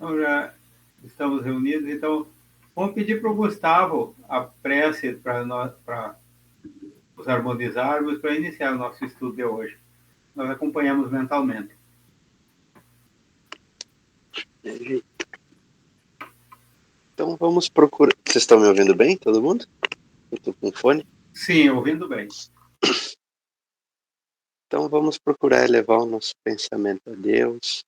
Então já estamos reunidos. Então, vamos pedir para o Gustavo a prece para nós, para os harmonizarmos, para iniciar o nosso estudo de hoje. Nós acompanhamos mentalmente. Então vamos procurar. Vocês estão me ouvindo bem, todo mundo? Eu estou com fone? Sim, ouvindo bem. Então vamos procurar elevar o nosso pensamento a Deus,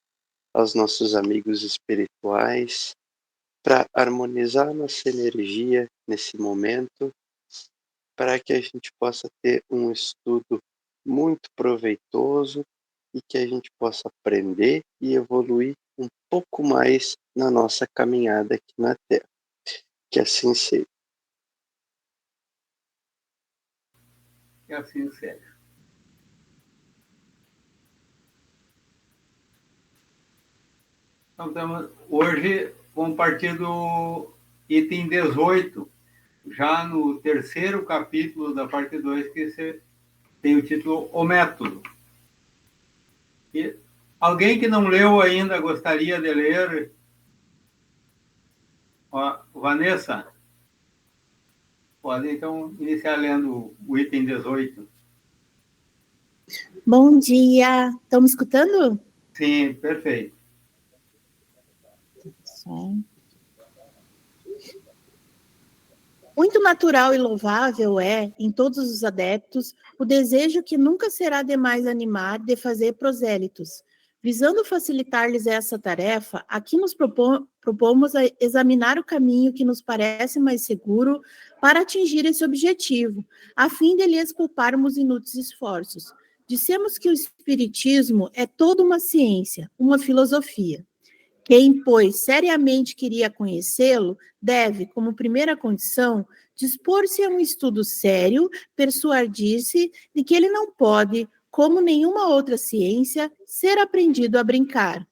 aos nossos amigos espirituais, para harmonizar nossa energia nesse momento, para que a gente possa ter um estudo muito proveitoso e que a gente possa aprender e evoluir um pouco mais na nossa caminhada aqui na Terra. Que assim seja. Que assim seja. Então, hoje vamos partir do item 18, já no terceiro capítulo da parte 2, que tem o título O Método. E alguém que não leu ainda gostaria de ler? Vanessa, pode então iniciar lendo o item 18. Bom dia, estão me escutando? Sim, perfeito. Muito natural e louvável é, em todos os adeptos, o desejo que nunca será demais animar de fazer prosélitos. Visando facilitar-lhes essa tarefa, aqui nos propomos a examinar o caminho que nos parece mais seguro para atingir esse objetivo, a fim de lhes pouparmos inúteis esforços. Dissemos que o Espiritismo é toda uma ciência, uma filosofia. Quem, pois, seriamente queria conhecê-lo, deve, como primeira condição, dispor-se a um estudo sério, persuadir-se de que ele não pode, como nenhuma outra ciência, ser aprendido a brincar.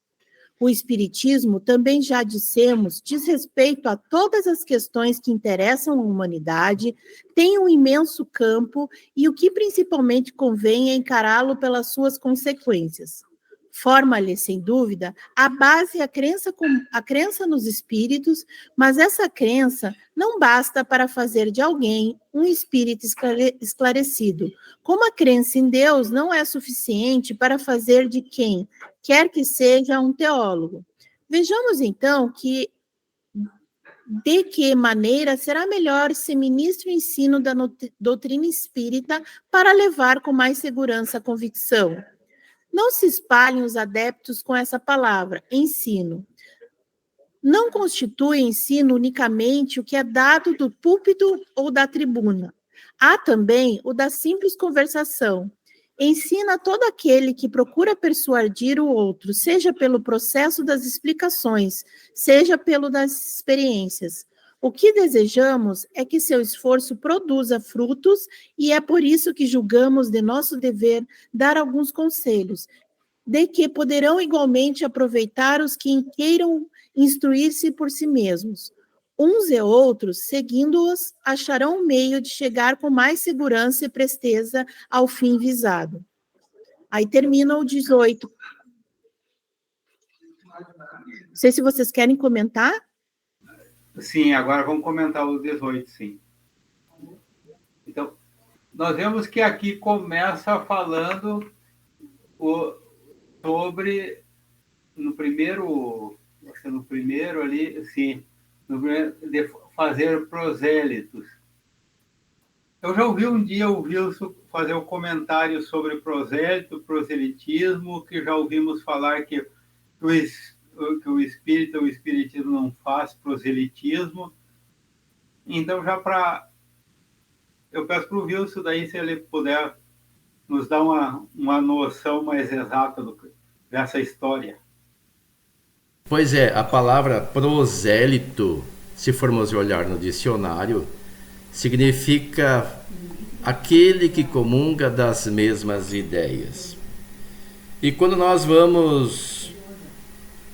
O Espiritismo, também já dissemos, diz respeito a todas as questões que interessam a humanidade, tem um imenso campo e o que principalmente convém é encará-lo pelas suas consequências. Forma-lhe, sem dúvida, a base a crença nos espíritos, mas essa crença não basta para fazer de alguém um espírito esclarecido, como a crença em Deus não é suficiente para fazer de quem quer que seja um teólogo. Vejamos, então, de que maneira será melhor se ministre o ensino da doutrina espírita para levar com mais segurança a convicção. Não se espalhem os adeptos com essa palavra, ensino. Não constitui ensino unicamente o que é dado do púlpito ou da tribuna. Há também o da simples conversação. Ensina todo aquele que procura persuadir o outro, seja pelo processo das explicações, seja pelo das experiências. O que desejamos é que seu esforço produza frutos e é por isso que julgamos de nosso dever dar alguns conselhos, de que poderão igualmente aproveitar os que queiram instruir-se por si mesmos. Uns e outros, seguindo-os, acharão um meio de chegar com mais segurança e presteza ao fim visado. Aí termina o 18. Não sei se vocês querem comentar. Sim, agora vamos comentar o 18, sim. Então, nós vemos que aqui começa falando sobre, no primeiro ali, sim, de fazer prosélitos. Eu já ouvi um dia o Wilson fazer um comentário sobre proselitismo, que já ouvimos falar que o espiritismo não faz proselitismo. Então, eu peço para o Wilson daí, se ele puder nos dar uma noção mais exata dessa história. Pois é, a palavra prosélito, se formos olhar no dicionário, significa aquele que comunga das mesmas ideias. E quando nós vamos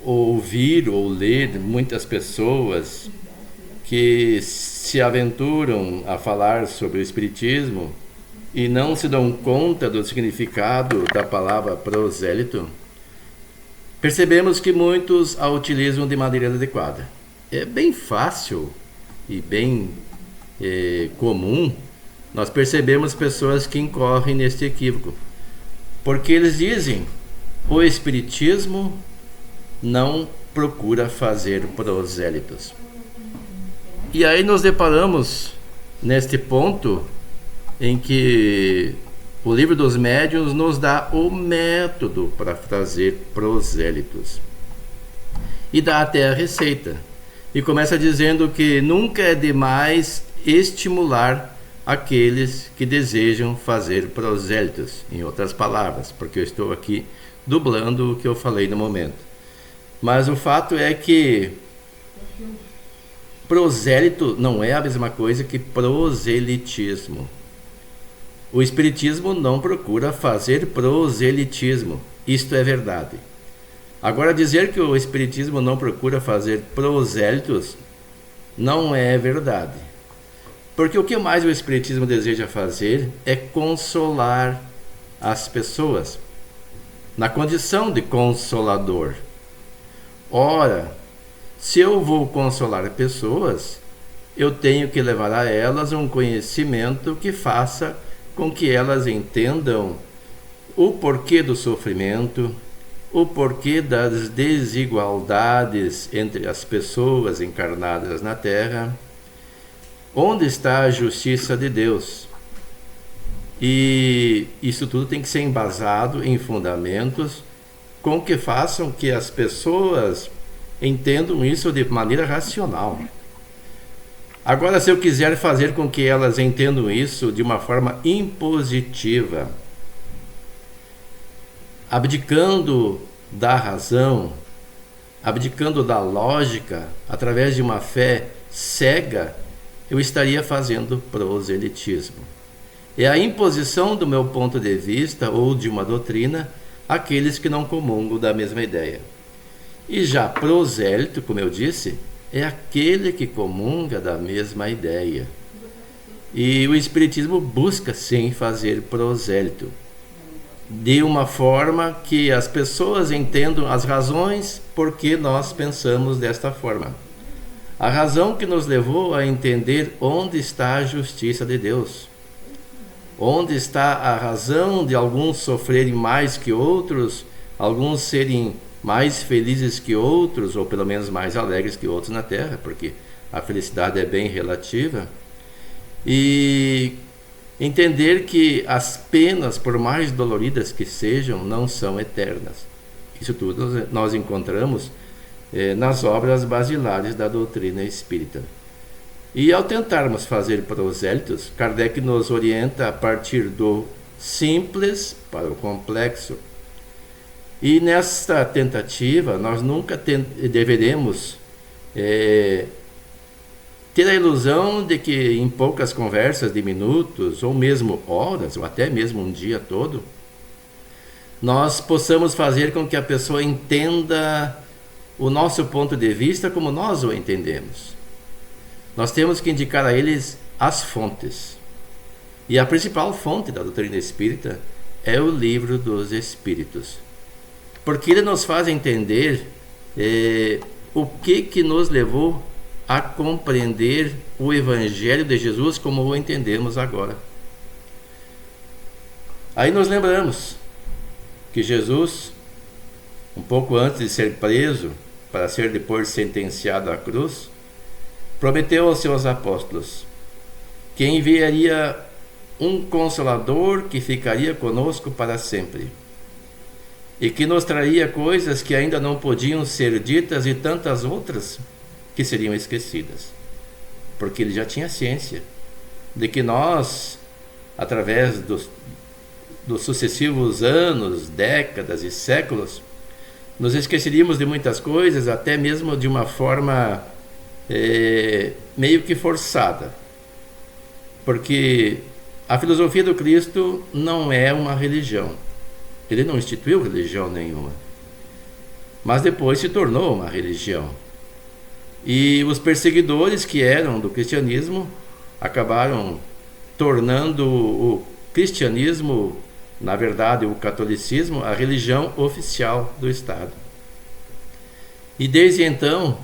ouvir ou ler muitas pessoas que se aventuram a falar sobre o Espiritismo e não se dão conta do significado da palavra prosélito, percebemos que muitos a utilizam de maneira adequada. É bem fácil e bem comum nós percebemos pessoas que incorrem neste equívoco, porque eles dizem: o Espiritismo não procura fazer prosélitos. E aí nos deparamos neste ponto em que o Livro dos Médiuns nos dá o método para fazer prosélitos e dá até a receita, e começa dizendo que nunca é demais estimular aqueles que desejam fazer prosélitos, em outras palavras, porque eu estou aqui dublando o que eu falei no momento. Mas o fato é que prosélito não é a mesma coisa que proselitismo. O Espiritismo não procura fazer proselitismo, isto é verdade. Agora, dizer que o Espiritismo não procura fazer prosélitos não é verdade. Porque o que mais o Espiritismo deseja fazer é consolar as pessoas, na condição de consolador. Ora, se eu vou consolar pessoas, eu tenho que levar a elas um conhecimento que faça com que elas entendam o porquê do sofrimento, o porquê das desigualdades entre as pessoas encarnadas na Terra, onde está a justiça de Deus. E isso tudo tem que ser embasado em fundamentos com que façam que as pessoas entendam isso de maneira racional. Agora, se eu quiser fazer com que elas entendam isso de uma forma impositiva, abdicando da razão, abdicando da lógica, através de uma fé cega, eu estaria fazendo proselitismo. É a imposição do meu ponto de vista ou de uma doutrina àqueles que não comungam da mesma ideia. E já prosélito, como eu disse, é aquele que comunga da mesma ideia. E o Espiritismo busca sim fazer prosélito, de uma forma que as pessoas entendam as razões por que nós pensamos desta forma. A razão que nos levou a entender onde está a justiça de Deus. Onde está a razão de alguns sofrerem mais que outros, alguns serem mais felizes que outros, ou pelo menos mais alegres que outros na Terra, porque a felicidade é bem relativa. E entender que as penas, por mais doloridas que sejam, não são eternas. Isso tudo nós encontramos nas obras basilares da doutrina espírita. E ao tentarmos fazer prosélitos, Kardec nos orienta a partir do simples para o complexo. E nesta tentativa, nós nunca deveremos ter a ilusão de que em poucas conversas de minutos, ou mesmo horas, ou até mesmo um dia todo, nós possamos fazer com que a pessoa entenda o nosso ponto de vista como nós o entendemos. Nós temos que indicar a eles as fontes. E a principal fonte da doutrina espírita é o Livro dos Espíritos. Porque ele nos faz entender o que nos levou a compreender o Evangelho de Jesus como o entendemos agora. Aí nos lembramos que Jesus, um pouco antes de ser preso, para ser depois sentenciado à cruz, prometeu aos seus apóstolos que enviaria um Consolador que ficaria conosco para sempre e que nos traria coisas que ainda não podiam ser ditas e tantas outras que seriam esquecidas, porque ele já tinha ciência de que nós, através dos sucessivos anos, décadas e séculos, nos esqueceríamos de muitas coisas, até mesmo de uma forma meio que forçada, porque a filosofia do Cristo não é uma religião. Ele não instituiu religião nenhuma, mas depois se tornou uma religião. E os perseguidores que eram do cristianismo acabaram tornando o cristianismo, na verdade o catolicismo, a religião oficial do Estado. E desde então,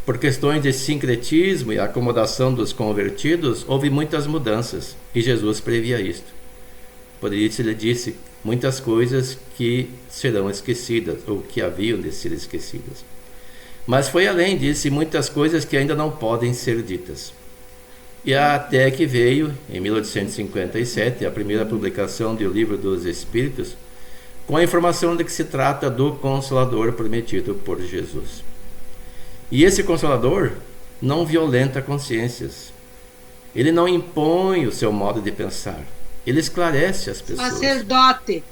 por questões de sincretismo e acomodação dos convertidos, houve muitas mudanças, e Jesus previa isto. Por isso ele disse muitas coisas que serão esquecidas, ou que haviam de ser esquecidas. Mas foi além disso, muitas coisas que ainda não podem ser ditas. E até que veio, em 1857, a primeira publicação do Livro dos Espíritos, com a informação de que se trata do Consolador prometido por Jesus. E esse Consolador não violenta consciências. Ele não impõe o seu modo de pensar. Ele esclarece as pessoas. Sacerdote.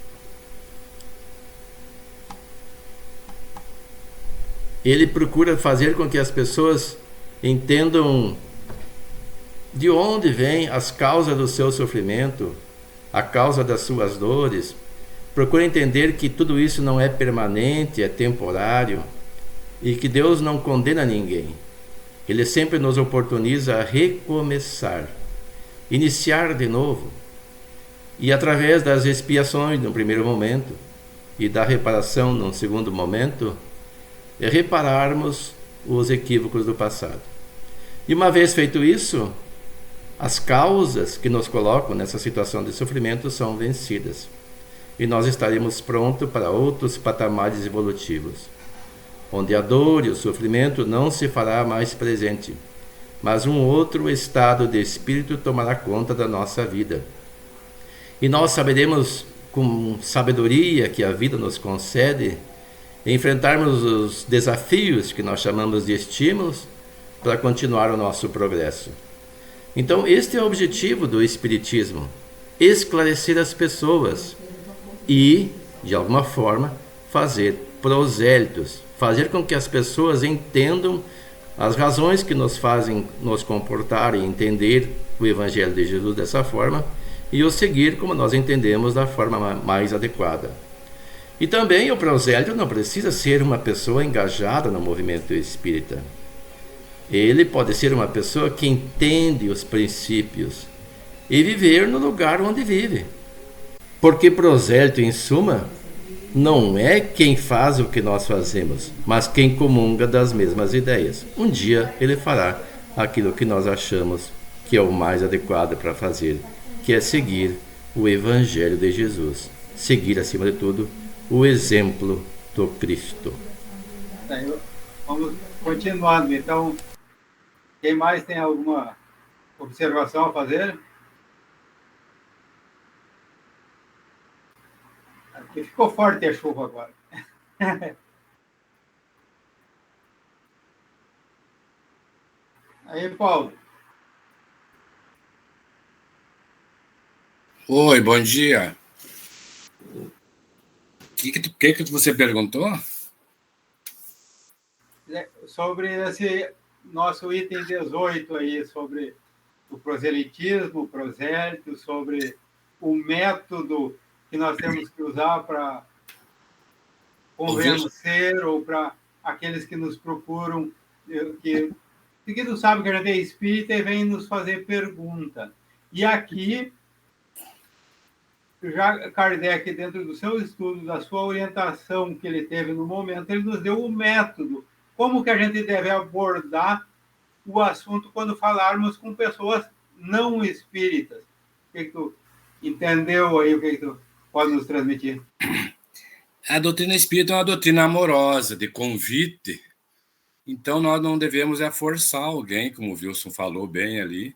Ele procura fazer com que as pessoas entendam de onde vêm as causas do seu sofrimento, a causa das suas dores. Procura entender que tudo isso não é permanente, é temporário, e que Deus não condena ninguém. Ele sempre nos oportuniza a recomeçar, iniciar de novo. E através das expiações no primeiro momento e da reparação num segundo momento, repararmos os equívocos do passado. E uma vez feito isso, as causas que nos colocam nessa situação de sofrimento são vencidas. E nós estaremos prontos para outros patamares evolutivos, onde a dor e o sofrimento não se fará mais presente, mas um outro estado de espírito tomará conta da nossa vida. E nós saberemos, com sabedoria que a vida nos concede, enfrentarmos os desafios que nós chamamos de estímulos para continuar o nosso progresso. Então, este é o objetivo do Espiritismo: esclarecer as pessoas e, de alguma forma, fazer prosélitos, fazer com que as pessoas entendam as razões que nos fazem nos comportar e entender o Evangelho de Jesus dessa forma e o seguir como nós entendemos da forma mais adequada. E também o prosélito não precisa ser uma pessoa engajada no movimento espírita. Ele pode ser uma pessoa que entende os princípios e viver no lugar onde vive. Porque prosélito, em suma, não é quem faz o que nós fazemos, mas quem comunga das mesmas ideias. Um dia ele fará aquilo que nós achamos que é o mais adequado para fazer, que é seguir o Evangelho de Jesus. Seguir, acima de tudo, o exemplo do Cristo. Vamos continuando. Então, quem mais tem alguma observação a fazer? Aqui ficou forte a chuva agora. Aí, Paulo. Oi, bom dia. O que você perguntou? Sobre esse nosso item 18 aí, sobre o proselitismo, o prosélito, sobre o método que nós temos que usar para convencer ou para aqueles que nos procuram, que não sabem que a gente é espírita e vem nos fazer pergunta. E aqui, já Kardec, dentro do seu estudo, da sua orientação que ele teve no momento, ele nos deu o método. Como que a gente deve abordar o assunto quando falarmos com pessoas não espíritas? O que tu entendeu aí? O que tu pode nos transmitir? A doutrina espírita é uma doutrina amorosa, de convite. Então, nós não devemos forçar alguém, como o Wilson falou bem ali,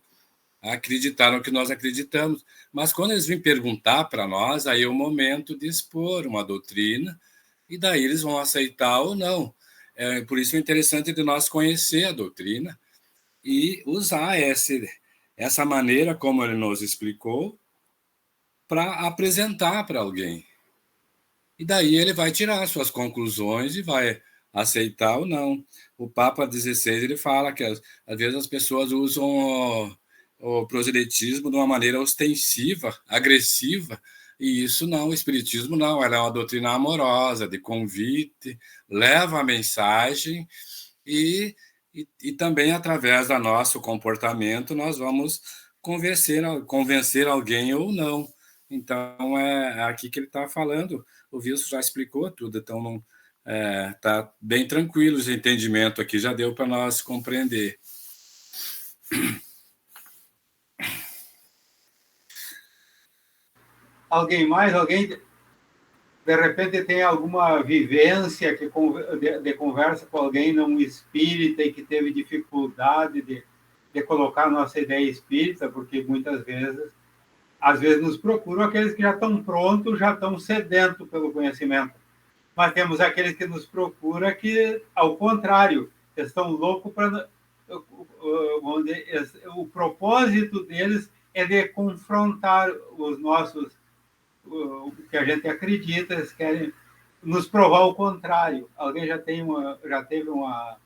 a acreditar no que nós acreditamos. Mas quando eles vêm perguntar para nós, aí é o momento de expor uma doutrina, e daí eles vão aceitar ou não. Por isso é interessante de nós conhecer a doutrina e usar essa maneira, como ele nos explicou, para apresentar para alguém. E daí ele vai tirar suas conclusões e vai aceitar ou não. O Papa XVI ele fala que às vezes as pessoas usam o proselitismo de uma maneira ostensiva, agressiva, e isso não, o espiritismo não, ela é uma doutrina amorosa, de convite, leva a mensagem e também através do nosso comportamento nós vamos convencer alguém ou não. Então é aqui que ele está falando, o Wilson já explicou tudo, então Tá bem tranquilo esse entendimento aqui, já deu para nós compreender. Alguém mais? Alguém, de repente, tem alguma vivência de conversa com alguém não espírita e que teve dificuldade de colocar a nossa ideia espírita, porque muitas vezes, às vezes nos procuram aqueles que já estão prontos, já estão sedentos pelo conhecimento. Mas temos aqueles que nos procuram que, ao contrário, estão loucos para... O propósito deles é de confrontar os nossos... o que a gente acredita, eles querem nos provar o contrário. Alguém já teve uma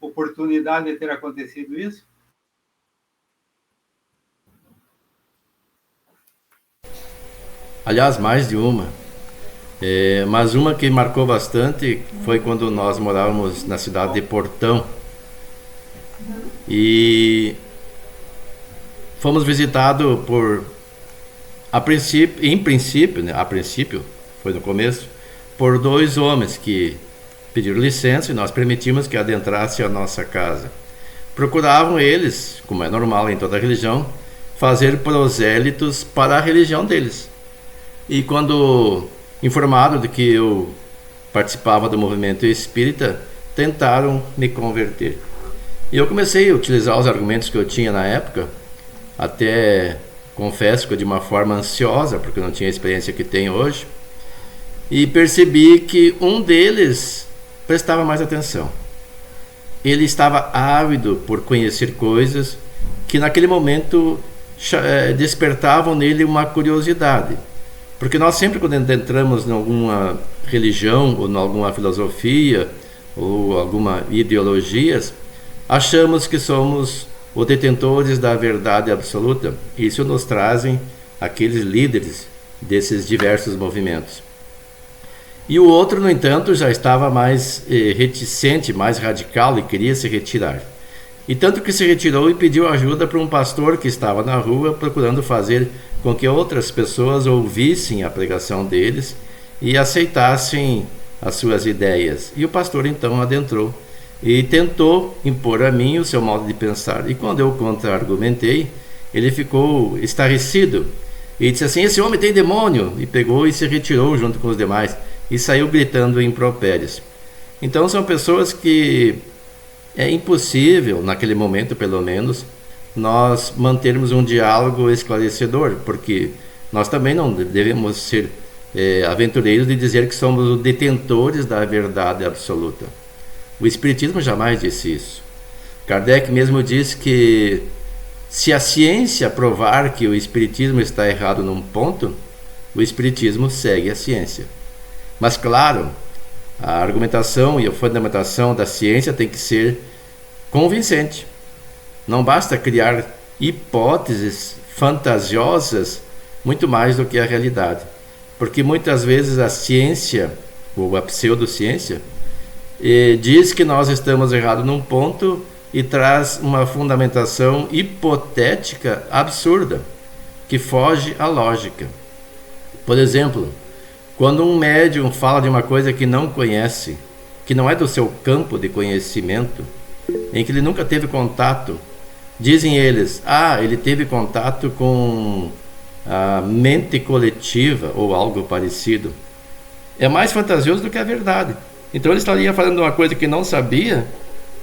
oportunidade de ter acontecido isso? Aliás, mais de uma. Mas uma que marcou bastante foi quando nós morávamos na cidade de Portão. E fomos visitados por... A princípio, foi no começo, por 2 homens que pediram licença e nós permitimos que adentrasse a nossa casa. Procuravam eles, como é normal em toda religião, fazer prosélitos para a religião deles. E quando informaram de que eu participava do movimento espírita, tentaram me converter. E eu comecei a utilizar os argumentos que eu tinha na época, até... confesso que de uma forma ansiosa, porque eu não tinha a experiência que tenho hoje, e percebi que um deles prestava mais atenção. Ele estava ávido por conhecer coisas que naquele momento despertavam nele uma curiosidade. Porque nós sempre, quando entramos em alguma religião, ou em alguma filosofia, ou alguma ideologias, achamos que somos os detentores da verdade absoluta. Isso nos trazem aqueles líderes desses diversos movimentos. E o outro, no entanto, já estava mais reticente, mais radical e queria se retirar. E tanto que se retirou e pediu ajuda para um pastor que estava na rua procurando fazer com que outras pessoas ouvissem a pregação deles e aceitassem as suas ideias. E o pastor então adentrou e tentou impor a mim o seu modo de pensar. E quando eu contra-argumentei, ele ficou estarrecido e disse assim: esse homem tem demônio! E pegou e se retirou junto com os demais e saiu gritando impropérios. Então são pessoas que é impossível, naquele momento pelo menos, nós mantermos um diálogo esclarecedor, porque nós também não devemos ser aventureiros de dizer que somos os detentores da verdade absoluta. O Espiritismo jamais disse isso. Kardec mesmo disse que se a ciência provar que o Espiritismo está errado num ponto, o Espiritismo segue a ciência. Mas claro, a argumentação e a fundamentação da ciência tem que ser convincente. Não basta criar hipóteses fantasiosas muito mais do que a realidade. Porque muitas vezes a ciência, ou a pseudociência, diz que nós estamos errados num ponto e traz uma fundamentação hipotética absurda, que foge à lógica. Por exemplo, quando um médium fala de uma coisa que não conhece, que não é do seu campo de conhecimento, em que ele nunca teve contato, dizem eles: ele teve contato com a mente coletiva ou algo parecido. É mais fantasioso do que a verdade. Então ele estaria falando uma coisa que não sabia,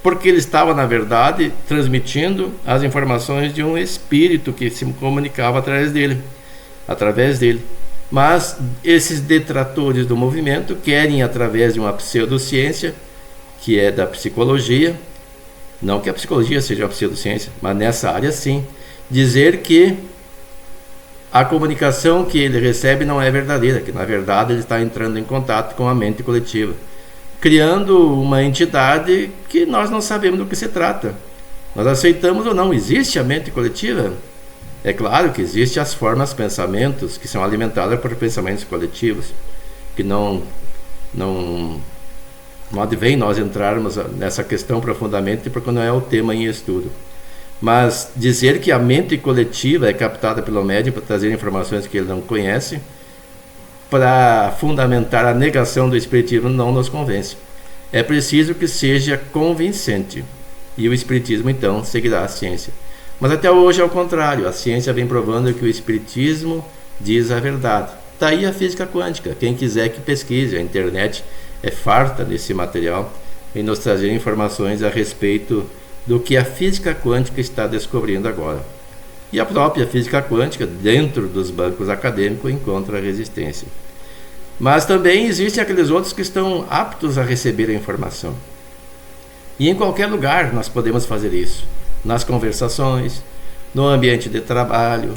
porque ele estava, na verdade, transmitindo as informações de um espírito que se comunicava através dele. Mas esses detratores do movimento querem, através de uma pseudociência, que é da psicologia, não que a psicologia seja uma pseudociência, mas nessa área sim, dizer que a comunicação que ele recebe não é verdadeira, que na verdade ele está entrando em contato com a mente coletiva, criando uma entidade que nós não sabemos do que se trata. Nós aceitamos ou não. Existe a mente coletiva? É claro que existem as formas, pensamentos que são alimentadas por pensamentos coletivos, que não advém nós entrarmos nessa questão profundamente, porque não é o tema em estudo. Mas dizer que a mente coletiva é captada pelo médium para trazer informações que ele não conhece para fundamentar a negação do espiritismo não nos convence. É preciso que seja convincente. E o espiritismo, então, seguirá a ciência. Mas até hoje é o contrário. A ciência vem provando que o espiritismo diz a verdade. Daí a física quântica. Quem quiser que pesquise. A internet é farta desse material e nos trazer informações a respeito do que a física quântica está descobrindo agora. E a própria física quântica, dentro dos bancos acadêmicos, encontra resistência. Mas também existem aqueles outros que estão aptos a receber a informação. E em qualquer lugar nós podemos fazer isso. Nas conversações, no ambiente de trabalho,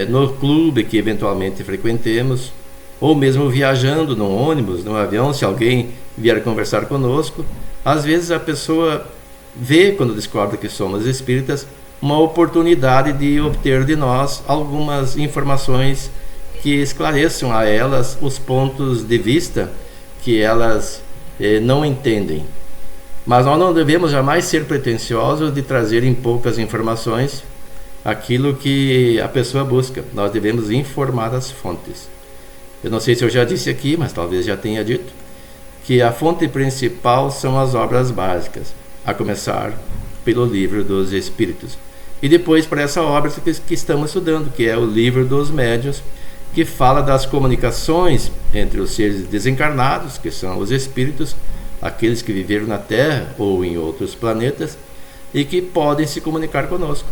no clube que eventualmente frequentemos, ou mesmo viajando num ônibus, num avião, se alguém vier conversar conosco. Às vezes a pessoa vê, quando descobre que somos espíritas, uma oportunidade de obter de nós algumas informações que esclareçam a elas os pontos de vista que elas não entendem. Mas nós não devemos jamais ser pretensiosos de trazer em poucas informações aquilo que a pessoa busca. Nós devemos informar as fontes. Eu não sei se eu já disse aqui, mas talvez já tenha dito, que a fonte principal são as obras básicas, a começar pelo Livro dos Espíritos. E depois para essa obra que estamos estudando, que é o Livro dos Médiuns, que fala das comunicações entre os seres desencarnados, que são os espíritos, aqueles que viveram na Terra ou em outros planetas e que podem se comunicar conosco.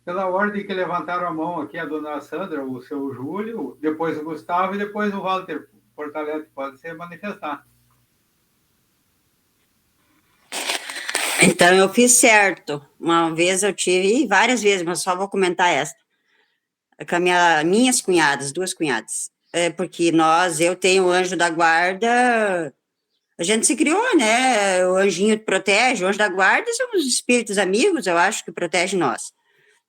Pela ordem que levantaram a mão aqui, a dona Sandra, o seu Júlio, depois o Gustavo e depois o Walter Portalete, pode se manifestar. Então eu fiz certo. Uma vez eu tive, várias vezes, mas só vou comentar essa. Com minhas cunhadas, 2 cunhadas. Porque eu tenho o anjo da guarda, a gente se criou, né? O anjinho protege, o anjo da guarda são os espíritos amigos, eu acho, que protegem nós.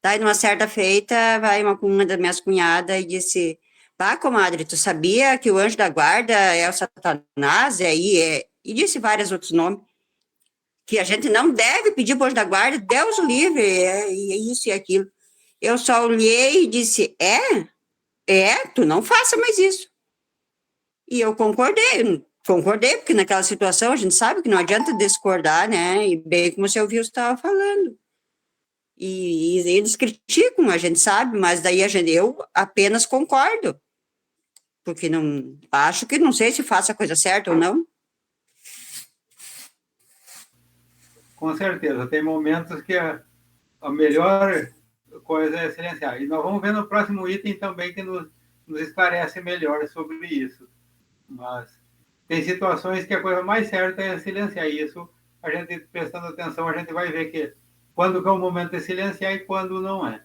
Daí, numa certa feita, vai uma das minhas cunhadas e disse: pá, comadre, tu sabia que o anjo da guarda é o Satanás? E disse vários outros nomes. Que a gente não deve pedir para o anjo da guarda, Deus o livre, é isso e aquilo. Eu só olhei e disse: tu não faça mais isso. E eu concordei, porque naquela situação a gente sabe que não adianta discordar, né? E bem como o seu Wilson estava falando. E eles criticam, a gente sabe, mas daí eu apenas concordo. Porque acho que não sei se faço a coisa certa ou não. Com certeza, tem momentos que a melhor coisa é silenciar. E nós vamos ver no próximo item também que nos esclarece melhor sobre isso. Mas tem situações que a coisa mais certa é silenciar. Isso, a gente prestando atenção, a gente vai ver que quando que é o momento de silenciar e quando não é.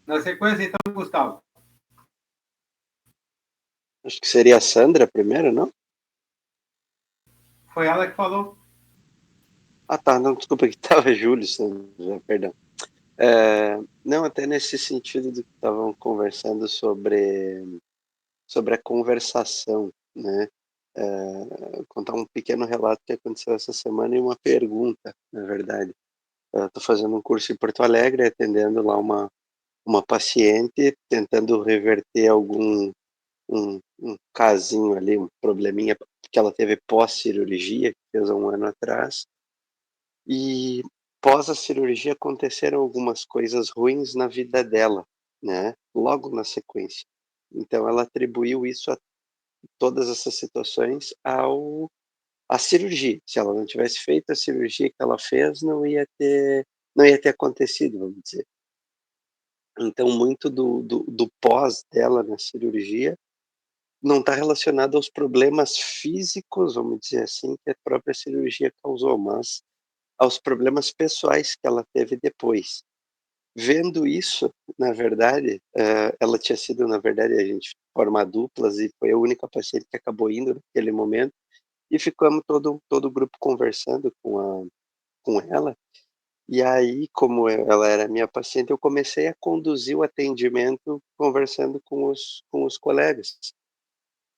Na sequência, então, Gustavo. Acho que seria a Sandra primeiro, não? Foi ela que falou. Ah, tá, não, desculpa, que estava Júlio, Sandra, perdão. Não, até nesse sentido do que estavam conversando sobre a conversação, né? Contar um pequeno relato que aconteceu essa semana e uma pergunta, na verdade. Estou fazendo um curso em Porto Alegre, atendendo lá uma paciente, tentando reverter algum um casinho ali, um probleminha que ela teve pós-cirurgia, que fez há 1 ano atrás. E pós a cirurgia aconteceram algumas coisas ruins na vida dela, né? Logo na sequência. Então ela atribuiu isso a todas essas situações à cirurgia. Se ela não tivesse feito a cirurgia que ela fez, não ia ter acontecido, vamos dizer. Então muito do pós dela na cirurgia não está relacionado aos problemas físicos, vamos dizer assim, que a própria cirurgia causou, mas aos problemas pessoais que ela teve depois. Vendo isso, na verdade, ela tinha sido, na verdade, a gente formar duplas e foi a única paciente que acabou indo naquele momento e ficamos todo o grupo conversando com ela. E aí, como ela era minha paciente, eu comecei a conduzir o atendimento conversando com os colegas,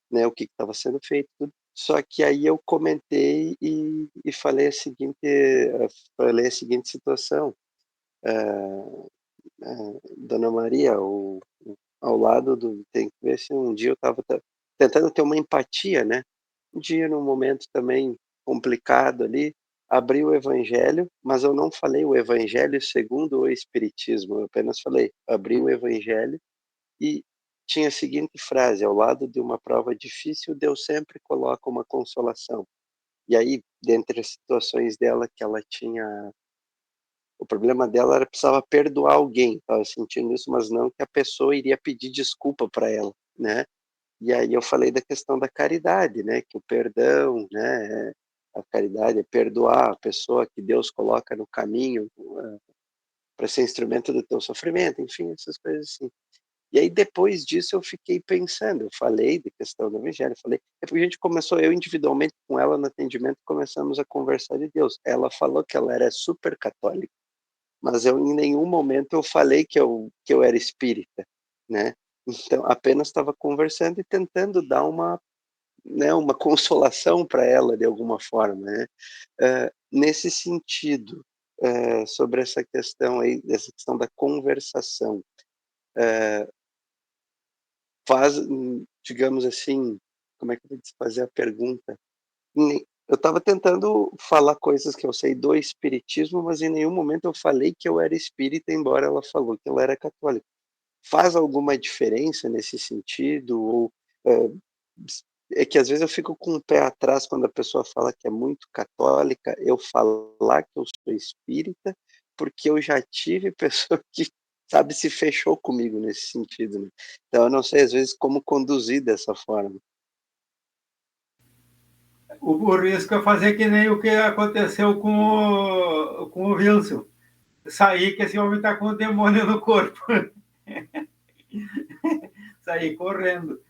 né, o que estava sendo feito, tudo. Só que aí eu comentei e falei a seguinte situação. Dona Maria, ao lado do... Tem que ver se um dia eu estava tentando ter uma empatia, né? Um dia, num momento também complicado ali, abri o Evangelho, mas eu não falei o Evangelho segundo o Espiritismo, eu apenas falei, abri o Evangelho e tinha a seguinte frase: ao lado de uma prova difícil, Deus sempre coloca uma consolação. E aí, dentre as situações dela que ela tinha, o problema dela era que precisava perdoar alguém, estava sentindo isso, mas não que a pessoa iria pedir desculpa para ela, né? E aí eu falei da questão da caridade, né? Que o perdão, né? A caridade é perdoar a pessoa que Deus coloca no caminho para ser instrumento do teu sofrimento, enfim, essas coisas assim. E aí depois disso eu fiquei pensando, eu falei da questão do evangelho, falei, é porque a gente começou, eu individualmente com ela no atendimento, começamos a conversar de Deus. Ela falou que ela era super católica, mas eu em nenhum momento eu falei que eu era espírita, né? Então apenas estava conversando e tentando dar uma, né, uma consolação para ela de alguma forma, né? Nesse sentido, sobre essa questão aí, dessa questão da conversação, faz, digamos assim, como é que eu vou fazer a pergunta? Eu estava tentando falar coisas que eu sei do espiritismo, mas em nenhum momento eu falei que eu era espírita, embora ela falou que ela era católica. Faz alguma diferença nesse sentido? Ou é que às vezes eu fico com o pé atrás quando a pessoa fala que é muito católica, eu falar que eu sou espírita, porque eu já tive pessoa que, sabe, se fechou comigo nesse sentido, né? Então eu não sei às vezes como conduzir dessa forma. O risco é fazer que nem o que aconteceu com o Wilson. Sair que esse homem está com o demônio no corpo. Sair correndo.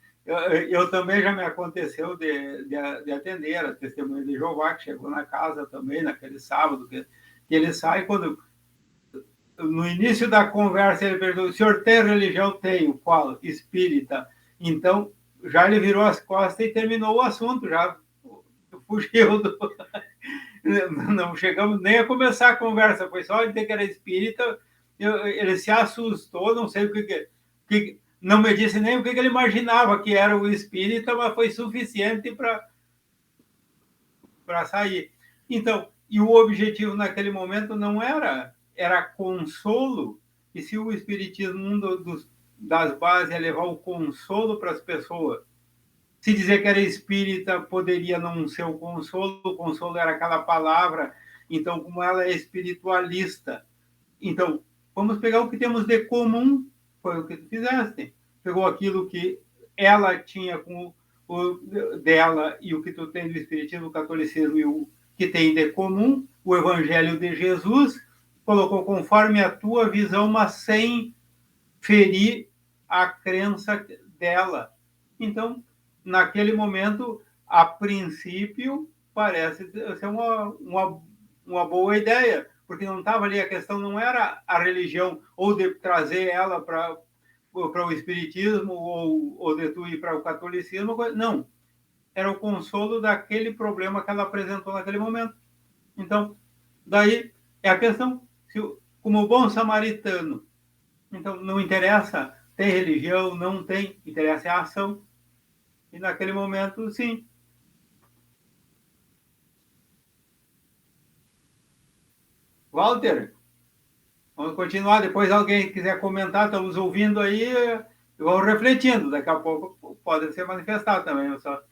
Eu também já me aconteceu de atender a testemunha de Jeová, que chegou na casa também, naquele sábado, que ele sai quando... No início da conversa, ele perguntou: o senhor tem religião? Tenho. Qual? Espírita. Então, já ele virou as costas e terminou o assunto, já fugiu do... Não chegamos nem a começar a conversa, foi só dizer que era espírita, ele se assustou, não sei o que não me disse nem o que ele imaginava que era o espírita, mas foi suficiente para sair. Então, e o objetivo naquele momento não era consolo, e se o espiritismo, das bases, é levar o consolo para as pessoas, se dizer que era espírita, poderia não ser o consolo era aquela palavra. Então, como ela é espiritualista, então, vamos pegar o que temos de comum, foi o que tu fizeste. Pegou aquilo que ela tinha com o dela e o que tu tem do espiritismo, o catolicismo e o que tem de comum, o evangelho de Jesus, colocou conforme a tua visão, mas sem ferir a crença dela. Então, naquele momento, a princípio, parece ser uma boa ideia, porque não estava ali, a questão não era a religião, ou de trazer ela para o espiritismo, ou de tu ir para o catolicismo, não. Era o consolo daquele problema que ela apresentou naquele momento. Então, daí é a questão, como bom samaritano, então não interessa, tem religião, não tem, interessa a ação. E naquele momento, sim. Walter, vamos continuar. Depois alguém quiser comentar, estamos ouvindo aí, vamos refletindo. Daqui a pouco pode ser manifestado também. Só...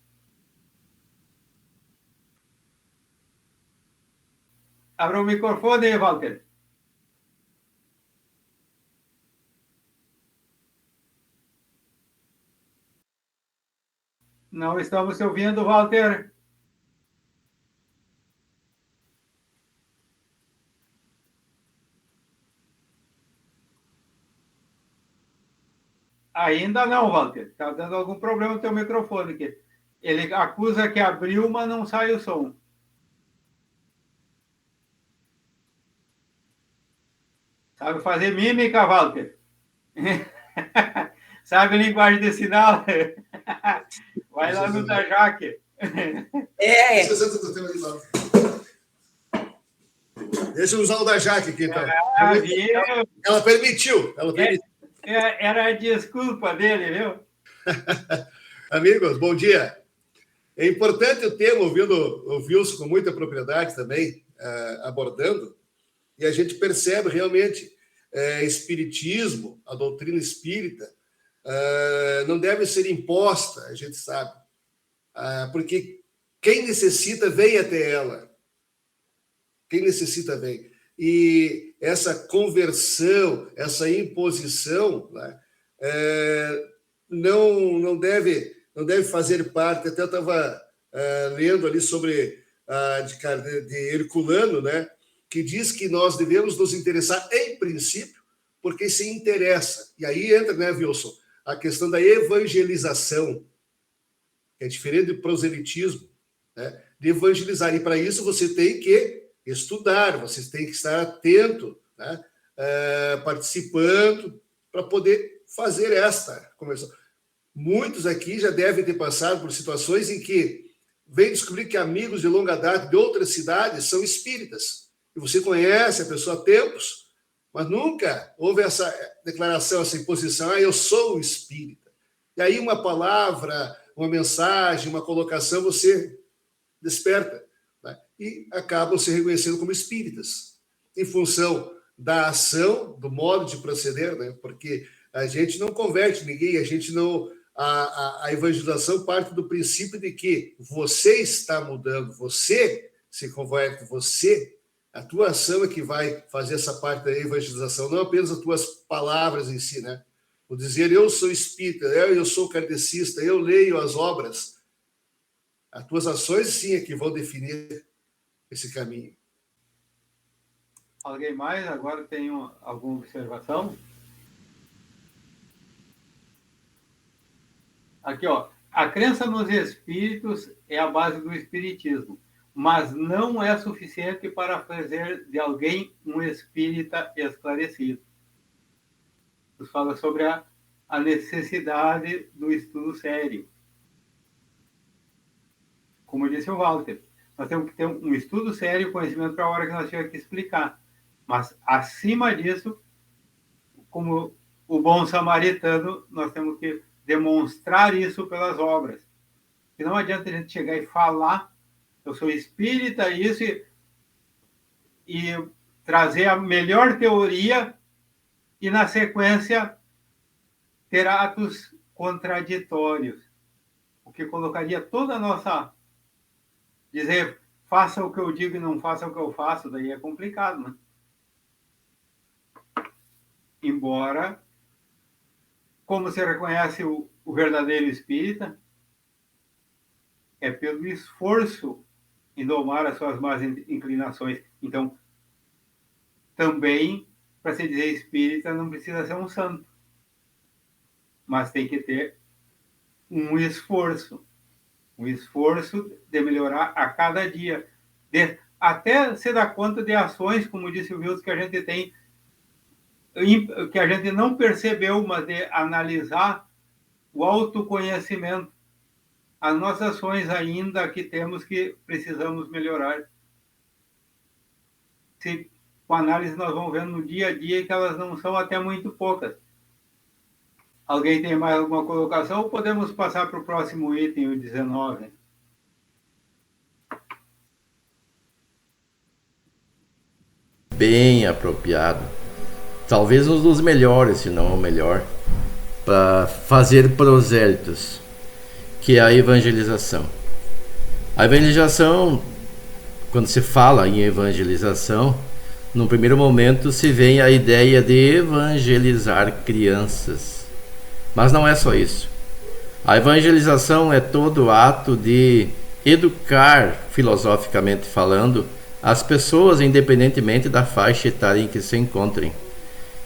Abra o microfone aí, Walter. Não estamos te ouvindo, Walter. Ainda não, Walter. Está dando algum problema no teu microfone aqui. Ele acusa que abriu, mas não sai o som. Sabe fazer mímica, Walter? Sabe linguagem de sinal? Vai lá no da Jaque. Deixa eu usar o da Jaque aqui, então. Viu? Ela permitiu. Era a desculpa dele, viu? Amigos, bom dia. É importante o tema, ouvindo o Wilson com muita propriedade também, abordando, e a gente percebe realmente espiritismo, a doutrina espírita, não deve ser imposta, a gente sabe, porque quem necessita vem até ela. Quem necessita vem. E essa conversão, essa imposição, né, não deve fazer parte. Até eu estava lendo ali sobre de Herculano, né, que diz que nós devemos nos interessar, em princípio, porque se interessa. E aí entra, né, Wilson, a questão da evangelização, que é diferente do proselitismo, né, de evangelizar. E para isso você tem que estudar, você tem que estar atento, né, participando, para poder fazer esta conversão. Muitos aqui já devem ter passado por situações em que vem descobrir que amigos de longa data de outras cidades são espíritas. E você conhece a pessoa há tempos, mas nunca houve essa declaração, essa imposição, eu sou espírita. E aí uma palavra, uma mensagem, uma colocação, você desperta, né? E acabam se reconhecendo como espíritas, em função da ação, do modo de proceder, né? Porque a gente não converte ninguém, a gente não... A evangelização parte do princípio de que você está mudando, você se converte, a tua ação é que vai fazer essa parte da evangelização, não apenas as tuas palavras em si, né? O dizer, eu sou espírita, eu sou kardecista, eu leio as obras. As tuas ações, sim, é que vão definir esse caminho. Alguém mais? Agora tem alguma observação? Aqui, ó. A crença nos espíritos é a base do espiritismo, mas não é suficiente para fazer de alguém um espírita esclarecido. Isso fala sobre a necessidade do estudo sério. Como disse o Walter, nós temos que ter um estudo sério e conhecimento para a hora que nós tivermos que explicar. Mas, acima disso, como o bom samaritano, nós temos que demonstrar isso pelas obras. E não adianta a gente chegar e falar, eu sou espírita, isso, e trazer a melhor teoria e, na sequência, ter atos contraditórios. O que colocaria toda a nossa... Dizer, faça o que eu digo e não faça o que eu faço, daí é complicado, né? Embora, como se reconhece o verdadeiro espírita, é pelo esforço em domar as suas más inclinações. Então, também, para se dizer espírita, não precisa ser um santo. Mas tem que ter um esforço de melhorar a cada dia. Até se dar conta de ações, como disse o Wilson, que a gente tem, que a gente não percebeu, mas de analisar o autoconhecimento. As nossas ações ainda que temos que precisamos melhorar. Com análise nós vamos vendo no dia a dia que elas não são até muito poucas. Alguém tem mais alguma colocação ou podemos passar para o próximo item, o 19? Bem apropriado. Talvez um dos melhores, se não o melhor, para fazer prosélitos, que é a evangelização. A evangelização, quando se fala em evangelização, no primeiro momento se vem a ideia de evangelizar crianças. Mas não é só isso. A evangelização é todo ato de educar, filosoficamente falando, as pessoas, independentemente da faixa etária em que se encontrem.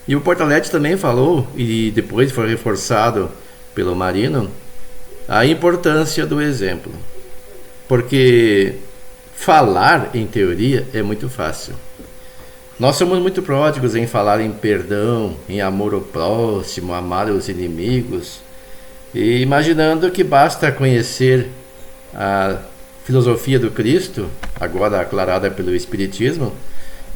E o Portalete também falou, e depois foi reforçado pelo Marino, a importância do exemplo. Porque falar, em teoria, é muito fácil. Nós somos muito pródigos em falar em perdão, em amor ao próximo, amar os inimigos, e imaginando que basta conhecer a filosofia do Cristo, agora aclarada pelo Espiritismo,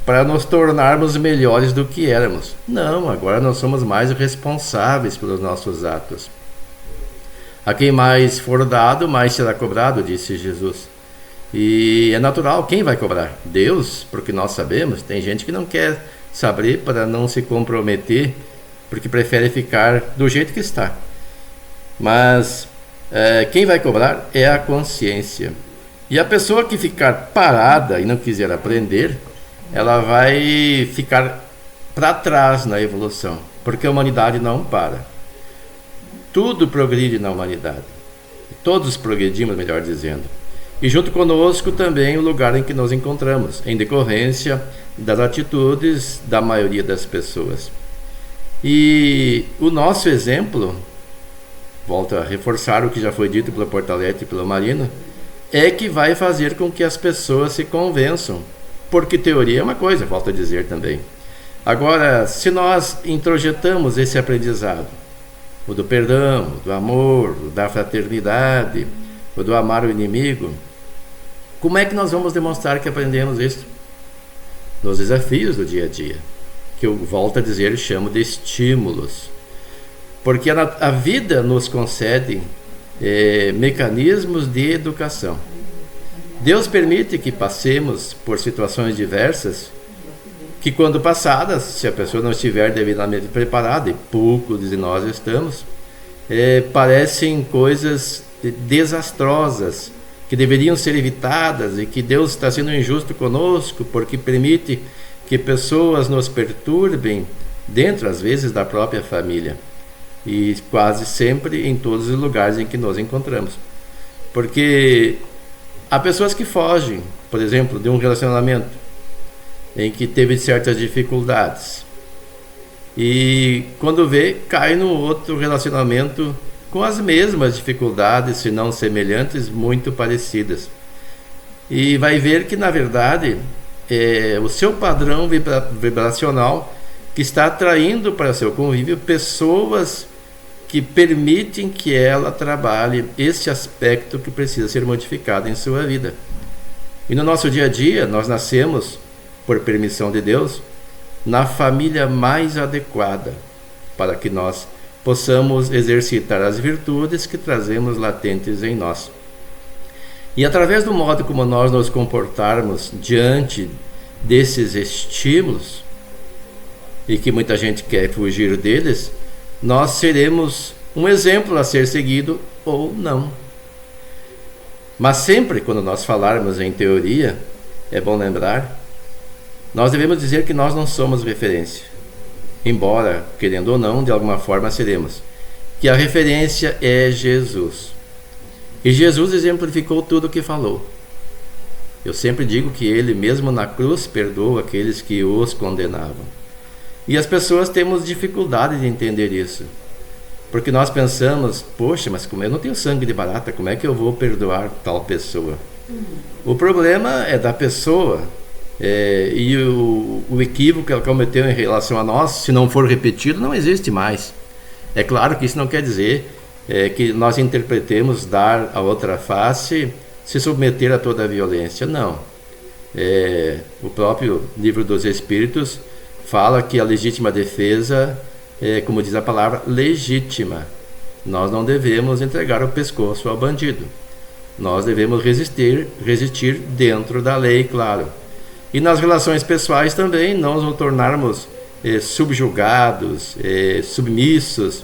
para nos tornarmos melhores do que éramos. Não, agora nós somos mais responsáveis pelos nossos atos. A quem mais for dado, mais será cobrado, disse Jesus. E é natural, quem vai cobrar? Deus, porque nós sabemos. Tem gente que não quer saber para não se comprometer, porque prefere ficar do jeito que está. Mas quem vai cobrar é a consciência. E a pessoa que ficar parada e não quiser aprender, ela vai ficar para trás na evolução, porque a humanidade não para. Tudo progride na humanidade. Todos progredimos, melhor dizendo. E junto conosco também o lugar em que nos encontramos, em decorrência das atitudes da maioria das pessoas. E o nosso exemplo, volto a reforçar o que já foi dito pela Portalete e pelo Marino, é que vai fazer com que as pessoas se convençam. Porque teoria é uma coisa, volto a dizer também. Agora, se nós introjetamos esse aprendizado, o do perdão, o do amor, o da fraternidade, o do amar o inimigo, como é que nós vamos demonstrar que aprendemos isso? Nos desafios do dia a dia, que eu volto a dizer, chamo de estímulos. Porque a vida nos concede mecanismos de educação. Deus permite que passemos por situações diversas, que quando passadas, se a pessoa não estiver devidamente preparada, e poucos de nós estamos, parecem coisas desastrosas, que deveriam ser evitadas, e que Deus está sendo injusto conosco, porque permite que pessoas nos perturbem, dentro às vezes da própria família, e quase sempre em todos os lugares em que nos encontramos. Porque há pessoas que fogem, por exemplo, de um relacionamento em que teve certas dificuldades, e quando vê, cai no outro relacionamento com as mesmas dificuldades, se não semelhantes, muito parecidas. E vai ver que, na verdade, é o seu padrão vibracional que está atraindo para seu convívio pessoas que permitem que ela trabalhe esse aspecto que precisa ser modificado em sua vida. E no nosso dia a dia, nós nascemos, por permissão de Deus, na família mais adequada para que nós possamos exercitar as virtudes que trazemos latentes em nós. E através do modo como nós nos comportarmos diante desses estímulos, e que muita gente quer fugir deles, nós seremos um exemplo a ser seguido ou não. Mas sempre quando nós falarmos em teoria, é bom lembrar, nós devemos dizer que nós não somos referência. Embora, querendo ou não, de alguma forma seremos. Que a referência é Jesus. E Jesus exemplificou tudo o que falou. Eu sempre digo que ele, mesmo na cruz, perdoa aqueles que os condenavam. E as pessoas temos dificuldade de entender isso. Porque nós pensamos, poxa, mas como eu não tenho sangue de barata, como é que eu vou perdoar tal pessoa? O problema é da pessoa. E o equívoco que ela cometeu em relação a nós, se não for repetido, não existe mais. É claro que isso não quer dizer que nós interpretemos dar a outra face, se submeter a toda a violência. Não. O próprio Livro dos Espíritos fala que a legítima defesa é, como diz a palavra, legítima. Nós não devemos entregar o pescoço ao bandido. Nós devemos resistir dentro da lei, claro. E nas relações pessoais também, não nos tornarmos subjugados, submissos.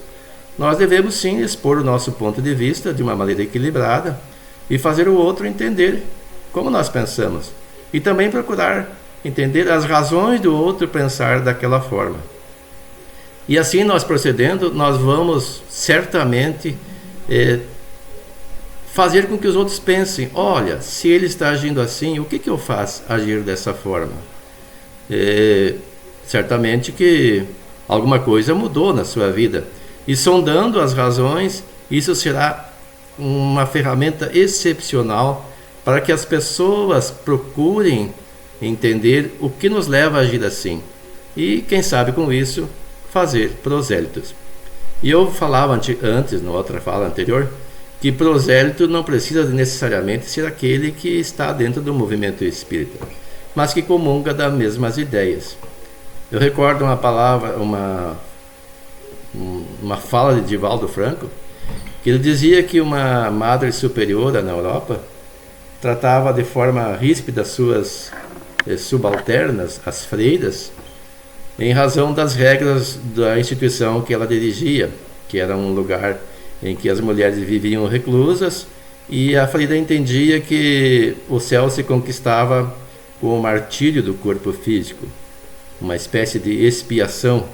Nós devemos sim expor o nosso ponto de vista de uma maneira equilibrada e fazer o outro entender como nós pensamos. E também procurar entender as razões do outro pensar daquela forma. E assim nós procedendo, nós vamos certamente fazer com que os outros pensem, olha, se ele está agindo assim, o que eu faço agir dessa forma? Certamente que alguma coisa mudou na sua vida. E sondando as razões, isso será uma ferramenta excepcional para que as pessoas procurem entender o que nos leva a agir assim. E, quem sabe com isso, fazer prosélitos. E eu falava antes, na outra fala anterior, que prosélito não precisa necessariamente ser aquele que está dentro do movimento espírita. mas que comunga das mesmas ideias. Eu recordo uma palavra, uma fala de Divaldo Franco, que ele dizia que uma madre superiora na Europa tratava de forma ríspida suas subalternas, as freiras, em razão das regras da instituição que ela dirigia, que era um lugar em que as mulheres viviam reclusas, e a freira entendia que o céu se conquistava com o martírio do corpo físico, uma espécie de expiação.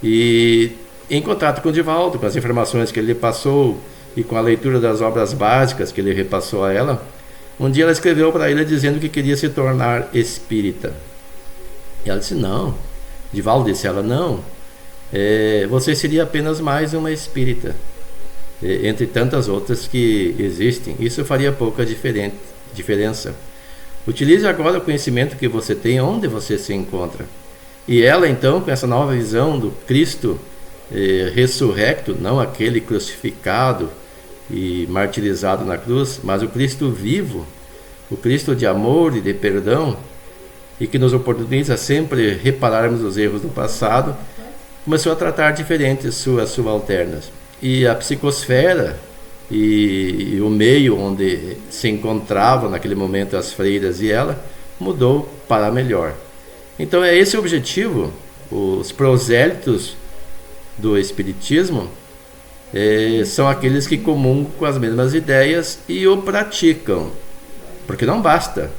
E em contato com o Divaldo, com as informações que ele passou e com a leitura das obras básicas que ele repassou a ela, um dia ela escreveu para ele dizendo que queria se tornar espírita. E ela disse: não. Divaldo disse a ela: não, você seria apenas mais uma espírita, entre tantas outras que existem. Isso faria pouca diferença. Utilize agora o conhecimento que você tem onde você se encontra. E ela, então, com essa nova visão do Cristo ressurrecto, não aquele crucificado e martirizado na cruz, mas o Cristo vivo, o Cristo de amor e de perdão, e que nos oportuniza sempre repararmos os erros do passado, começou a tratar diferentes suas subalternas. E a psicosfera e o meio onde se encontravam naquele momento as freiras e ela mudou para melhor. Então é esse o objetivo. Os prosélitos do Espiritismo são aqueles que comungam com as mesmas ideias e o praticam, porque não basta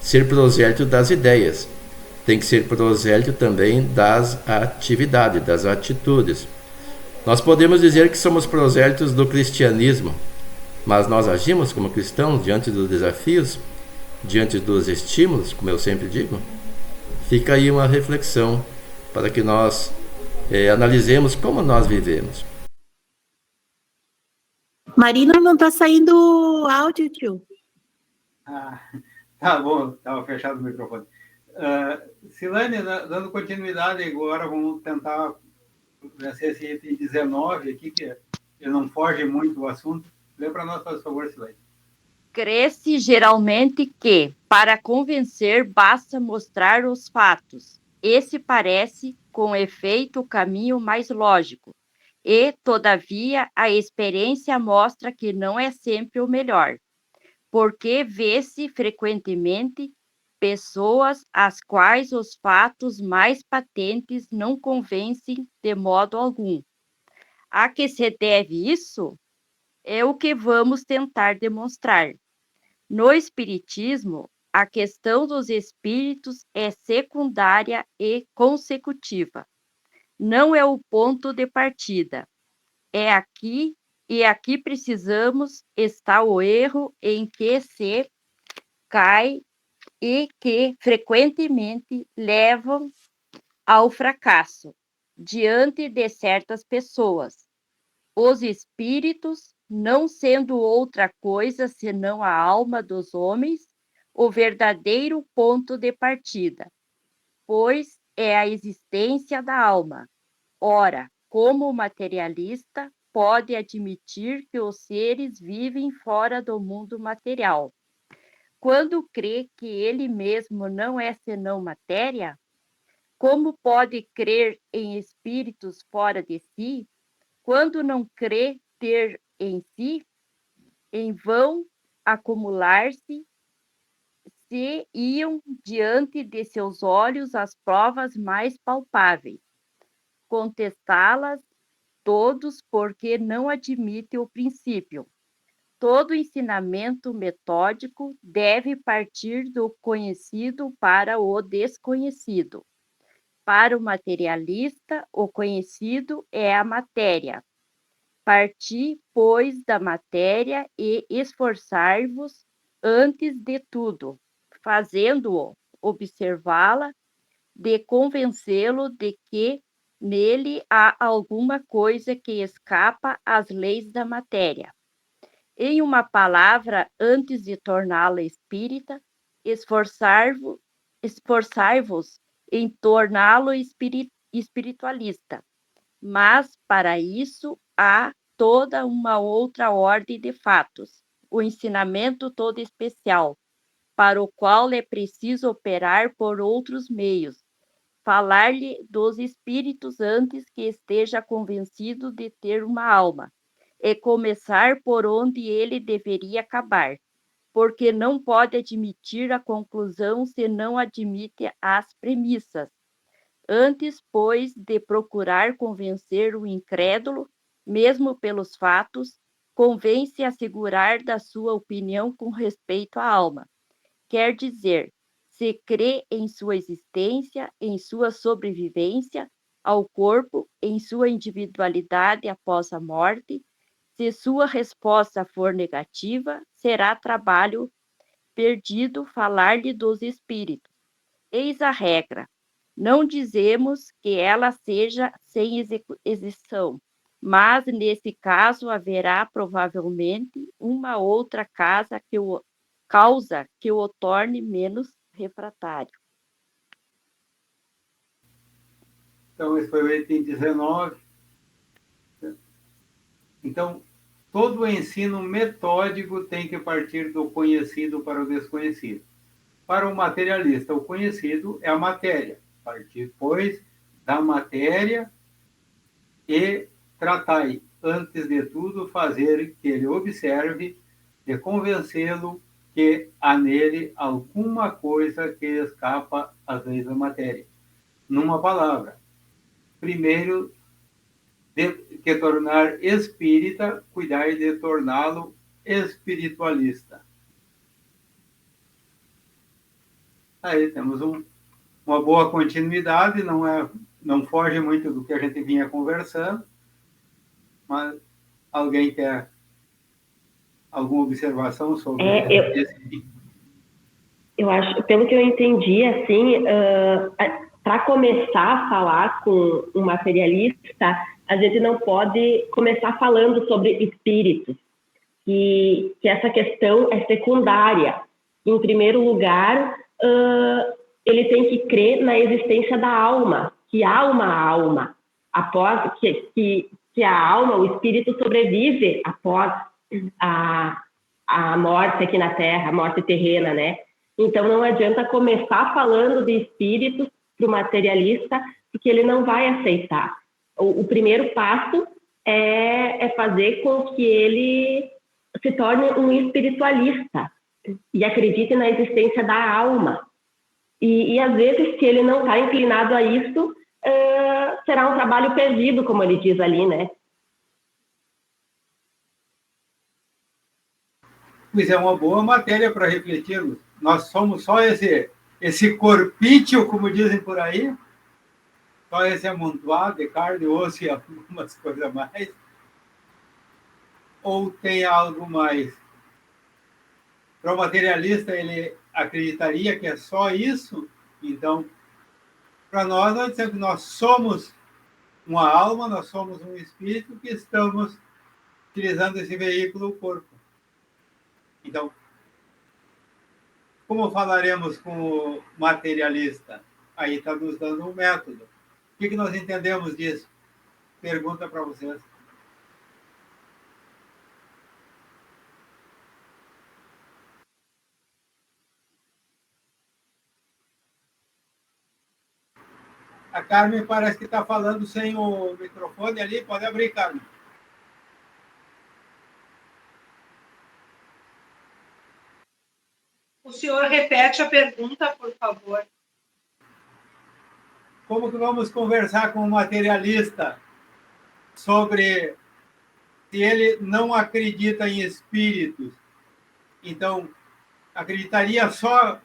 ser prosélito das ideias, tem que ser prosélito também das atividades, das atitudes. Nós podemos dizer que somos prosélitos do cristianismo, mas nós agimos como cristãos diante dos desafios, diante dos estímulos, como eu sempre digo? Fica aí uma reflexão para que nós analisemos como nós vivemos. Marina, não está saindo áudio, tio. Tá bom, estava fechado o microfone. Silane, dando continuidade agora, vamos tentar vencer esse item 19 aqui, que ele não foge muito do assunto. Lê para nós, por favor, Silane. Crê-se geralmente que, para convencer, basta mostrar os fatos. Esse parece, com efeito, o caminho mais lógico. E, todavia, a experiência mostra que não é sempre o melhor, porque vê-se frequentemente pessoas às quais os fatos mais patentes não convencem de modo algum. A que se deve isso? É o que vamos tentar demonstrar. No Espiritismo, a questão dos espíritos é secundária e consecutiva. Não é o ponto de partida. É aqui, e aqui precisamos, está o erro em que se cai e que frequentemente levam ao fracasso diante de certas pessoas. Os espíritos, não sendo outra coisa senão a alma dos homens, o verdadeiro ponto de partida, pois é a existência da alma. Ora, como materialista, pode admitir que os seres vivem fora do mundo material, quando crê que ele mesmo não é senão matéria? Como pode crer em espíritos fora de si, quando não crê ter em si? Em vão acumular-se, se iam diante de seus olhos as provas mais palpáveis, contestá-las todos porque não admitem o princípio. Todo ensinamento metódico deve partir do conhecido para o desconhecido. Para o materialista, o conhecido é a matéria. Parti, pois, da matéria e esforçar-vos antes de tudo, fazendo-o observá-la, de convencê-lo de que nele há alguma coisa que escapa às leis da matéria. Em uma palavra, antes de torná-la espírita, esforçai-vos em torná-lo espiritualista. Mas, para isso, há toda uma outra ordem de fatos, o ensinamento todo especial, para o qual é preciso operar por outros meios. Falar-lhe dos espíritos antes que esteja convencido de ter uma alma, e começar por onde ele deveria acabar, porque não pode admitir a conclusão se não admite as premissas. Antes, pois, de procurar convencer o incrédulo, mesmo pelos fatos, convém-se assegurar da sua opinião com respeito à alma. Quer dizer, se crê em sua existência, em sua sobrevivência ao corpo, em sua individualidade após a morte. Se sua resposta for negativa, será trabalho perdido falar-lhe dos espíritos. Eis a regra. Não dizemos que ela seja sem exceção, mas nesse caso haverá provavelmente uma outra causa que o torne menos refratário. Então, esse foi o item 19. Então, todo o ensino metódico tem que partir do conhecido para o desconhecido. Para o materialista, o conhecido é a matéria. Partir, pois, da matéria e tratai, antes de tudo, fazer que ele observe e convencê-lo que há nele alguma coisa que escapa às leis da matéria. Numa palavra, primeiro, que tornar espírita, cuidar de torná-lo espiritualista. Aí temos uma boa continuidade, não foge muito do que a gente vinha conversando, mas alguém quer alguma observação sobre esse? Eu acho, pelo que eu entendi, assim, para começar a falar com um materialista, a gente não pode começar falando sobre espíritos, que essa questão é secundária. Em primeiro lugar, ele tem que crer na existência da alma, que há uma alma, após que a alma, o espírito sobrevive após a morte aqui na Terra, a morte terrena, né? Então não adianta começar falando de espíritos para o materialista, porque ele não vai aceitar. O primeiro passo é fazer com que ele se torne um espiritualista e acredite na existência da alma. E às vezes, se ele não está inclinado a isso, será um trabalho perdido, como ele diz ali, né? Pois é uma boa matéria para refletirmos. Nós somos só esse corpício, como dizem por aí, só esse amontoado de carne, osso e algumas coisas mais? Ou tem algo mais? Para o materialista, ele acreditaria que é só isso? Então, para nós dizemos que nós somos uma alma, nós somos um espírito que estamos utilizando esse veículo, o corpo. Então, como falaremos com o materialista? Aí está nos dando um método. O que nós entendemos disso? Pergunta para vocês. A Carmen parece que está falando sem o microfone ali. Pode abrir, Carmen. O senhor repete a pergunta, por favor. Como que vamos conversar com o materialista sobre se ele não acredita em espíritos? Então, acreditaria só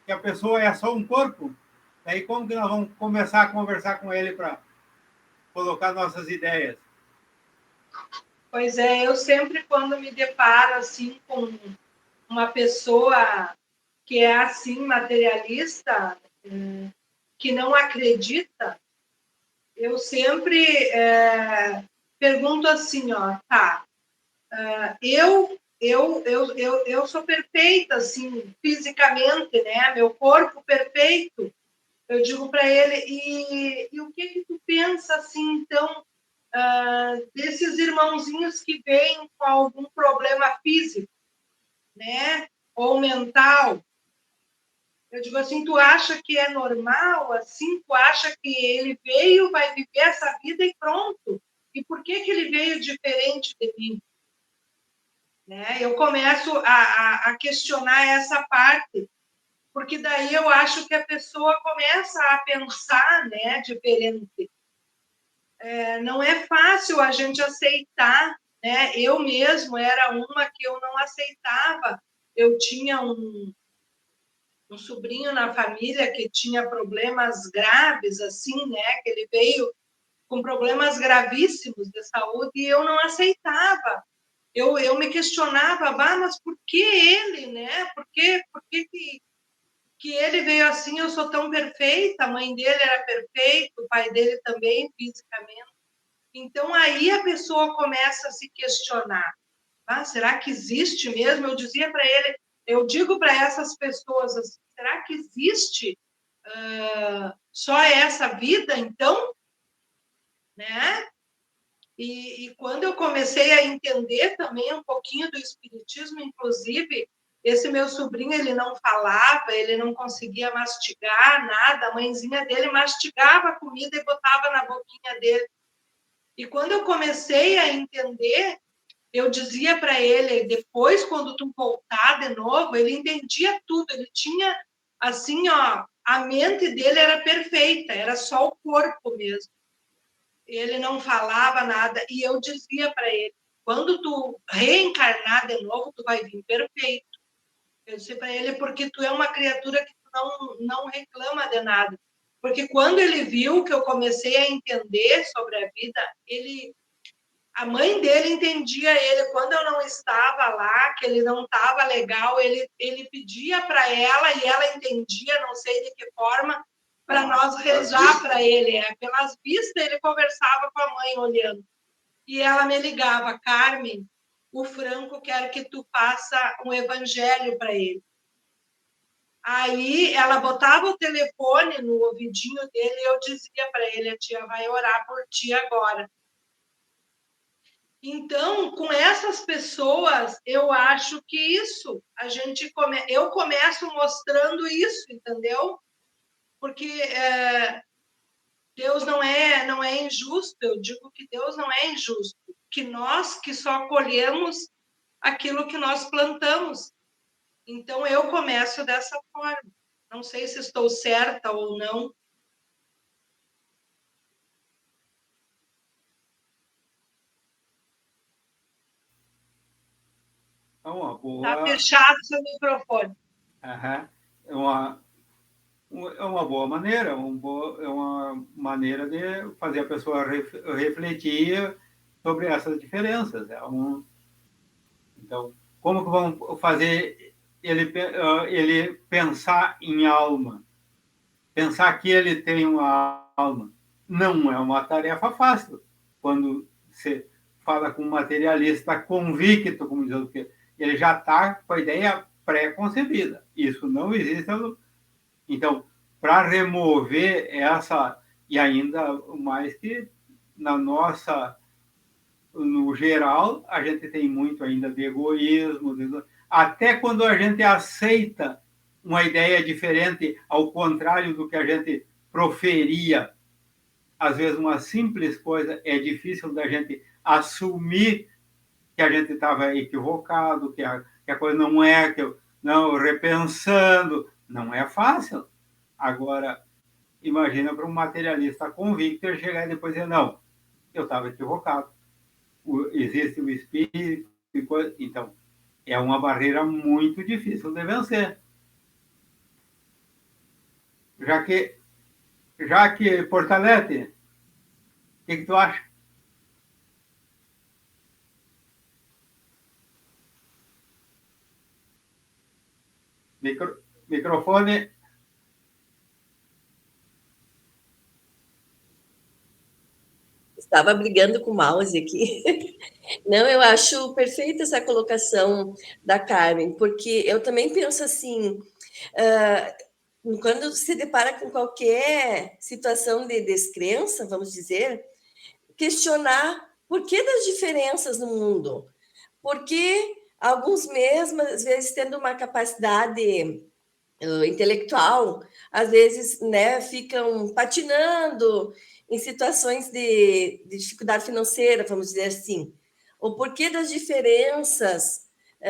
que a pessoa é só um corpo? Daí como que nós vamos começar a conversar com ele para colocar nossas ideias? Pois é, eu sempre, quando me deparo assim com uma pessoa que é assim materialista, que não acredita, eu sempre pergunto assim, ó, tá, eu sou perfeita, assim, fisicamente, né, meu corpo perfeito. Eu digo para ele, e o que tu pensa, assim, então, desses irmãozinhos que vêm com algum problema físico, né? ou mental. Eu digo assim, tu acha que é normal, assim, tu acha que ele veio, vai viver essa vida e pronto. E por que ele veio diferente de mim? Né? Eu começo a questionar essa parte, porque daí eu acho que a pessoa começa a pensar, né, diferente. Não é fácil a gente aceitar, né? Eu mesmo era uma que eu não aceitava. Eu tinha um sobrinho na família que tinha problemas graves, assim, né? Que ele veio com problemas gravíssimos de saúde e eu não aceitava. Eu me questionava, mas por que ele, né? Por que ele veio assim? Eu sou tão perfeita, a mãe dele era perfeita, o pai dele também, fisicamente. Então, aí a pessoa começa a se questionar. Será que existe mesmo? Eu dizia para ele, eu digo para essas pessoas assim, será que existe só essa vida, então? Né? E quando eu comecei a entender também um pouquinho do espiritismo, inclusive, esse meu sobrinho, ele não falava, ele não conseguia mastigar nada, a mãezinha dele mastigava a comida e botava na boquinha dele. E quando eu comecei a entender, eu dizia para ele, depois, quando tu voltar de novo, ele entendia tudo, ele tinha, assim, ó, a mente dele era perfeita, era só o corpo mesmo. Ele não falava nada, e eu dizia para ele, quando tu reencarnar de novo, tu vai vir perfeito. Eu disse para ele, porque tu é uma criatura que tu não reclama de nada. Porque quando ele viu que eu comecei a entender sobre a vida, a mãe dele entendia ele. Quando eu não estava lá, que ele não estava legal, ele pedia para ela e ela entendia, não sei de que forma, para nós rezar para ele. Pelas vistas, ele conversava com a mãe olhando. E ela me ligava, Carmen, o Franco quer que tu faça um evangelho para ele. Aí ela botava o telefone no ouvidinho dele e eu dizia para ele, a tia vai orar por ti agora. Então, com essas pessoas, eu acho que isso, eu começo mostrando isso, entendeu? Porque Deus não é injusto, eu digo que Deus não é injusto, que nós que só colhemos aquilo que nós plantamos. Então, eu começo dessa forma. Não sei se estou certa ou não. É uma boa... Está fechado seu microfone. É uma boa maneira, é uma maneira de fazer a pessoa refletir sobre essas diferenças. Então, como que vão fazer ele pensar em alma? Pensar que ele tem uma alma não é uma tarefa fácil. Quando você fala com um materialista convicto, como diz o que ele já está com a ideia pré-concebida. Isso não existe. Então, para remover essa, e ainda mais que no geral, a gente tem muito ainda de egoísmo, até quando a gente aceita uma ideia diferente, ao contrário do que a gente proferia, às vezes uma simples coisa é difícil da gente assumir que a gente estava equivocado, que a coisa não é, repensando, não é fácil. Agora, imagina para um materialista convicto ele chegar e depois dizer, não, eu estava equivocado. Existe o espírito, então, é uma barreira muito difícil de vencer. Já que Portalete, o que tu acha? Microfone. Estava brigando com o mouse aqui. Não, eu acho perfeita essa colocação da Carmen, porque eu também penso assim, quando se depara com qualquer situação de descrença, vamos dizer, questionar por que das diferenças no mundo, por que alguns mesmo, às vezes, tendo uma capacidade intelectual, às vezes, né, ficam patinando em situações de dificuldade financeira, vamos dizer assim. O porquê das diferenças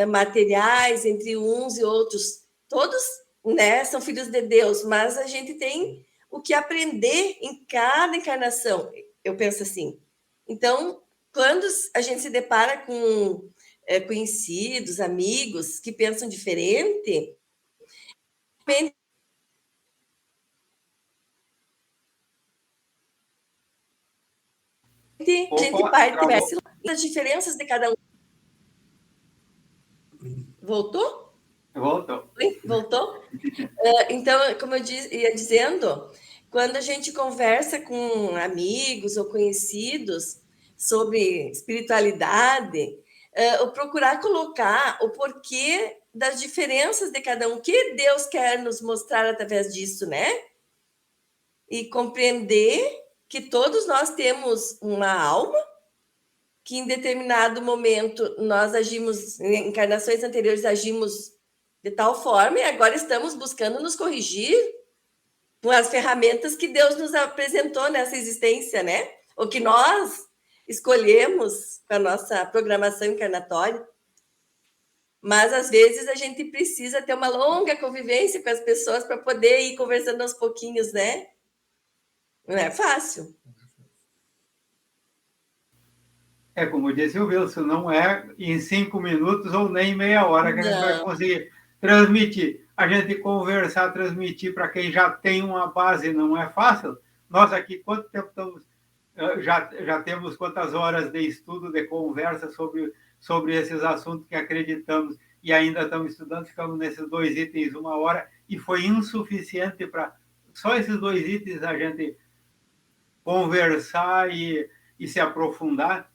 materiais entre uns e outros. Todos, né, são filhos de Deus, mas a gente tem o que aprender em cada encarnação, eu penso assim. Então, quando a gente se depara com conhecidos, amigos que pensam diferente, a gente parte das diferenças de cada um. Voltou? Voltou. Voltou? Então, como eu ia dizendo, quando a gente conversa com amigos ou conhecidos sobre espiritualidade, o procurar colocar o porquê das diferenças de cada um, o que Deus quer nos mostrar através disso, né? E compreender que todos nós temos uma alma, que em determinado momento nós agimos, em encarnações anteriores agimos de tal forma, e agora estamos buscando nos corrigir com as ferramentas que Deus nos apresentou nessa existência, né? O que nós escolhemos com a nossa programação encarnatória. Mas, às vezes, a gente precisa ter uma longa convivência com as pessoas para poder ir conversando aos pouquinhos, né? Não é fácil. Como disse o Wilson, não é em 5 minutos ou nem meia hora que a gente vai conseguir transmitir. A gente conversar, transmitir para quem já tem uma base não é fácil. Nós aqui, quanto tempo estamos... Já temos quantas horas de estudo, de conversa sobre esses assuntos que acreditamos e ainda estamos estudando, ficamos nesses 2 itens 1 hora e foi insuficiente para só esses 2 itens a gente conversar e se aprofundar.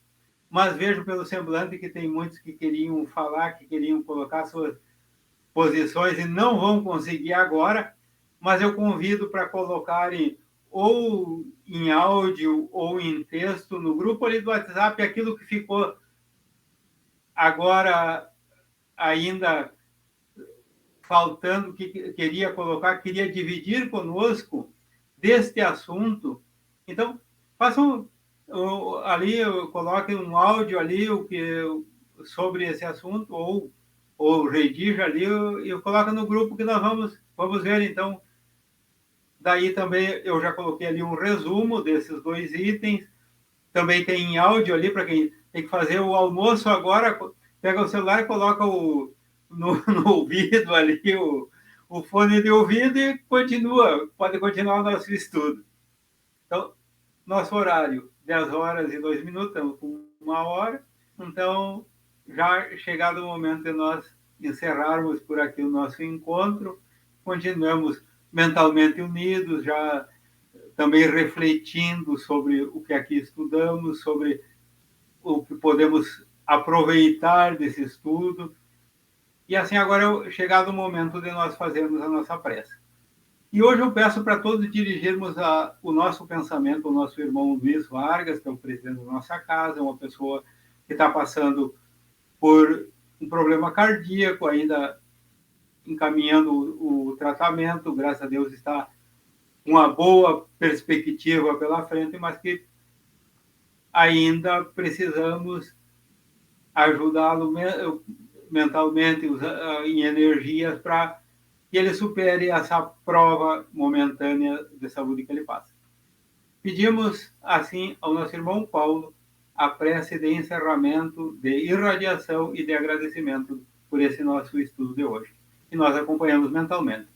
Mas vejo pelo semblante que tem muitos que queriam falar, que queriam colocar suas posições e não vão conseguir agora, mas eu convido para colocarem ou em áudio ou em texto no grupo ali do WhatsApp aquilo que ficou agora ainda faltando, que queria colocar, queria dividir conosco deste assunto. Então, façam ali, coloquem um áudio ali sobre esse assunto, ou redige ali e coloca no grupo que nós vamos ver, então. Daí também eu já coloquei ali um resumo desses 2 itens. Também tem em áudio ali, para quem tem que fazer o almoço agora, pega o celular e coloca no ouvido ali, o fone de ouvido e pode continuar o nosso estudo. Então, nosso horário, 10 horas e 2 minutos, estamos com 1 hora. Então, já chegado o momento de nós encerrarmos por aqui o nosso encontro, continuamos mentalmente unidos, já também refletindo sobre o que aqui estudamos, sobre o que podemos aproveitar desse estudo. E assim, agora é chegado o momento de nós fazermos a nossa prece. E hoje eu peço para todos dirigirmos o nosso pensamento ao nosso irmão Luiz Vargas, que é o presidente da nossa casa, uma pessoa que está passando por um problema cardíaco, ainda encaminhando o tratamento, graças a Deus está uma boa perspectiva pela frente, mas que ainda precisamos ajudá-lo mentalmente, em energias, para que ele supere essa prova momentânea de saúde que ele passa. Pedimos, assim, ao nosso irmão Paulo, a prece de encerramento, de irradiação e de agradecimento por esse nosso estudo de hoje. E nós acompanhamos mentalmente.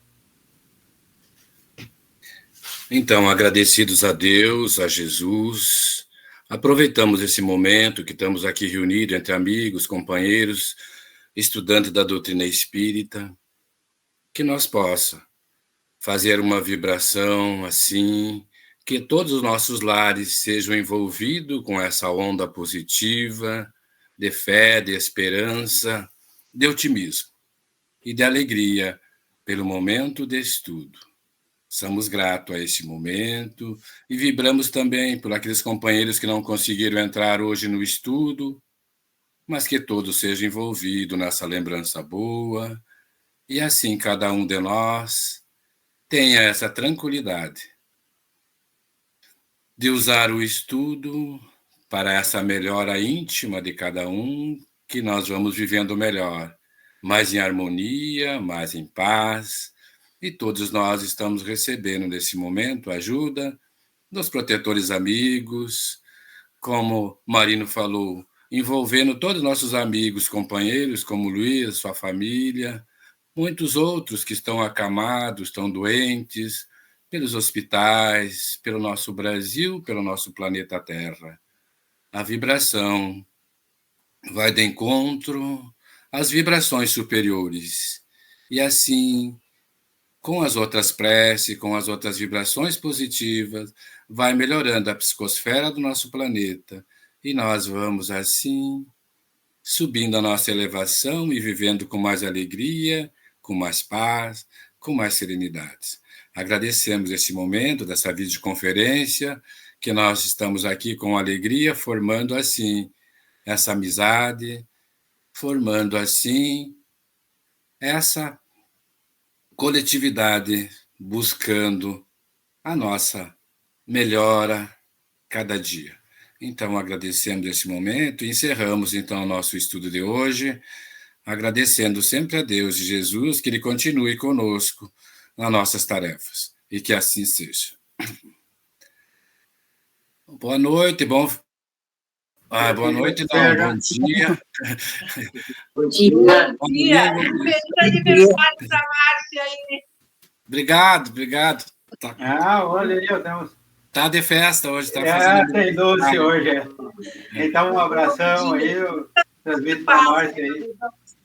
Então, agradecidos a Deus, a Jesus, aproveitamos esse momento que estamos aqui reunidos entre amigos, companheiros, estudantes da doutrina espírita, que nós possa fazer uma vibração assim, que todos os nossos lares sejam envolvidos com essa onda positiva, de fé, de esperança, de otimismo e de alegria pelo momento de estudo. Somos gratos a esse momento e vibramos também por aqueles companheiros que não conseguiram entrar hoje no estudo, mas que todos sejam envolvidos nessa lembrança boa, e assim cada um de nós tenha essa tranquilidade de usar o estudo para essa melhora íntima de cada um, que nós vamos vivendo melhor, mais em harmonia, mais em paz, e todos nós estamos recebendo nesse momento ajuda dos protetores amigos, como Marino falou, envolvendo todos os nossos amigos, companheiros, como Luiz, sua família, muitos outros que estão acamados, estão doentes, pelos hospitais, pelo nosso Brasil, pelo nosso planeta Terra. A vibração vai de encontro às vibrações superiores. E assim, com as outras preces, com as outras vibrações positivas, vai melhorando a psicosfera do nosso planeta. E nós vamos assim, subindo a nossa elevação e vivendo com mais alegria, com mais paz, com mais serenidade. Agradecemos esse momento dessa videoconferência, que nós estamos aqui com alegria, formando assim essa amizade, formando assim essa coletividade, buscando a nossa melhora cada dia. Então, agradecendo esse momento, encerramos então o nosso estudo de hoje, agradecendo sempre a Deus e Jesus que Ele continue conosco nas nossas tarefas, e que assim seja. Boa noite, boa noite, não, bom dia. Bom dia. Feliz aniversário para a Márcia aí. Obrigado. Olha aí, temos... Tá de festa hoje, tá fazendo... tem doce hoje, Então, um abração aí, transmito para a Márcia aí.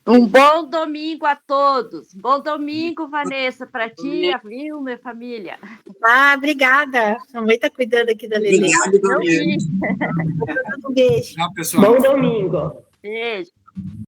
Um bom domingo a todos. Bom domingo, Vanessa, para ti, a Vilma e família. Obrigada. A mãe está cuidando aqui da Lelê. Um beijo. Tchau, pessoal. Bom domingo. Beijo.